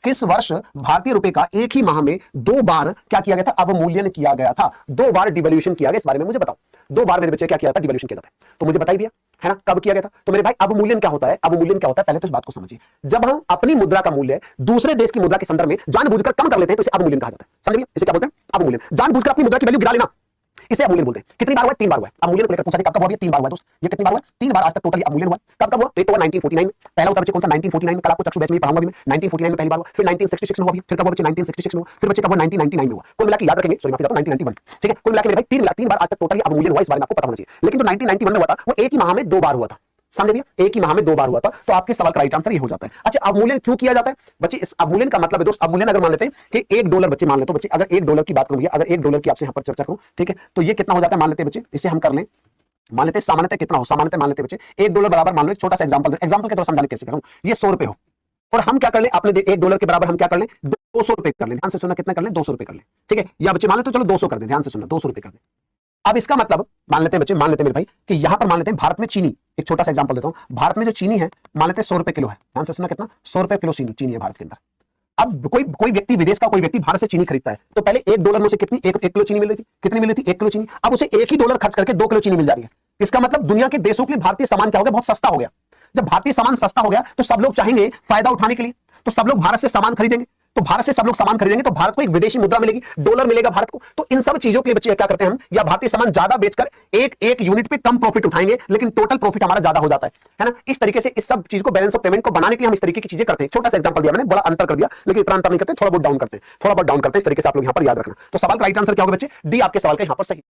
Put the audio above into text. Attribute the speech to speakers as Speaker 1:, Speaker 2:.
Speaker 1: किस वर्ष भारतीय रुपए का एक ही माह में 2 बार क्या किया गया था, अवमूल्यन किया गया था, 2 बार डिवैल्यूएशन किया गया, इस बारे में मुझे बताओ। 2 बार मेरे बच्चे क्या किया था, डिवैल्यूएशन किया जाता है, तो मुझे बताइए भैया, है ना, कब किया गया था। तो मेरे भाई अवमूल्यन क्या होता है, अवमूल्यन क्या होता है, पहले तो इस बात को समझिए। जब हम अपनी मुद्रा का मूल्य दूसरे देश की मुद्रा के संदर्भ में जानबूझकर कम कर लेते हैं तो इसे अवमूल्यन कहा जाता है। समझिए, इसे क्या बोलते हैं, अवमूल्यन। जानबूझकर अपनी मुद्रा की वैल्यू गिरा लेना, इसे अवमूल्यन बोलते हैं। कितनी बार हुआ, 3 बार हुआ। अवमूल्यन को लेकर पूछा कब हुआ, 3 बार हुआ दोस्त। ये कितनी बार हुआ, 3 बार आज तक टोटली अवमूल्यन हुआ। कब हुआ, एक तो 1949 में, पहला उत्तर बच्चे कौन सा, 1949 में, कल आपको चक्षु बैच में पढ़ाऊंगा भी मैं। 1949 में पहली बार हुआ, फिर 1966 में हुआ, फिर कब हुआ बच्चे, 1966 में हुआ, फिर बच्चे कब हुआ, 1999 में हुआ। कुल मिला के याद रखेंगे, सॉरी माफी चाहता हूं, 1991, ठीक है। कुल मिला के मेरे भाई 3 बार आज तक टोटली अवमूल्यन हुआ, इस बारे में आपको पता होना चाहिए। लेकिन जो 1991 में हुआ था वो एक ही माह में 2 बार हुआ था। समझे भैया, एक ही माह में 2 बार हुआ था। तो आपके सवाल का राइट आंसर ये हो जाता है। अच्छा, अवमूल्यन क्यों किया जाता है बच्चे, इस अवमूल्यन का मतलब है दोस्त, अवमूल्यन अगर मान लेते हैं कि $1 बच्चे मान लेते, बच्चे अगर $1 की बात करूं, अगर $1 की आपसे यहां पर चर्चा करूं, ठीक है, तो ये कितना हो जाता है, मान लेते हैं बच्चे, इसे हम कर लें, मान लेते हैं सामान्यतः कितना हो, सामान्यतः मान लेते हैं बच्चे $1 बराबर, मान लो एक छोटा सा एग्जांपल के तौर समझाने कैसे करूं, ये $100 हो, और हम क्या कर लें, अपने $1 के बराबर हम क्या कर लें, $200 कर लें। ध्यान से सुनना, कितना कर लें, $200 कर लें, ठीक है। या बच्चे मान लेते, तो चलो 200 कर दें, ध्यान से सुनना, $200 कर दें। अब इसका मतलब मान लेते हैं बच्चे, मान लेते हैं मेरे भाई कि यहां पर मान लेते हैं भारत में चीनी, एक छोटा सा एग्जांपल देता हूं, भारत में जो चीनी है मान लेते हैं $100 किलो है। ध्यान से सुनना, कितना, $100 किलो चीनी है भारत के अंदर। अब कोई व्यक्ति, विदेश का कोई व्यक्ति भारत से चीनी खरीदता है, तो पहले $1 में उसे कितनी, एक किलो चीनी मिल रही थी, कितनी मिल रही थी, 1 किलो चीनी। अब उसे $1 ही खर्च करके 2 किलो चीनी मिल जा रही है। इसका मतलब दुनिया के देशों के लिए भारतीय सामान क्या हो गया, बहुत सस्ता हो गया। जब भारतीय सामान सस्ता हो गया तो सब लोग चाहेंगे फायदा उठाने के लिए, तो सब लोग भारत से सामान खरीदेंगे, तो भारत से सब लोग सामान खरीदेंगे तो भारत को एक विदेशी मुद्रा मिलेगी, डॉलर मिलेगा भारत को। तो इन सब चीजों के लिए बच्चे क्या करते हैं हम, या भारतीय सामान ज्यादा बेचकर एक यूनिट पे कम प्रॉफिट उठाएंगे, लेकिन टोटल प्रॉफिट हमारा ज्यादा हो जाता है ना। इस तरीके से इस सब चीज को, बैलेंस ऑफ पेमेंट को बनाने के लिए हम इस तरीके की चीजें करते हैं। छोटा सा एग्जांपल दिया मैंने, बड़ा अंतर कर दिया, लेकिन इतना अंतर नहीं करते, थोड़ा बहुत डाउन करते हैं, थोड़ा बहुत डाउन करते हैं। इस तरीके से आप लोग यहां पर याद रखना। तो सवाल का राइट आंसर क्या होगा बच्चे, डी आपके सवाल का यहां पर सही।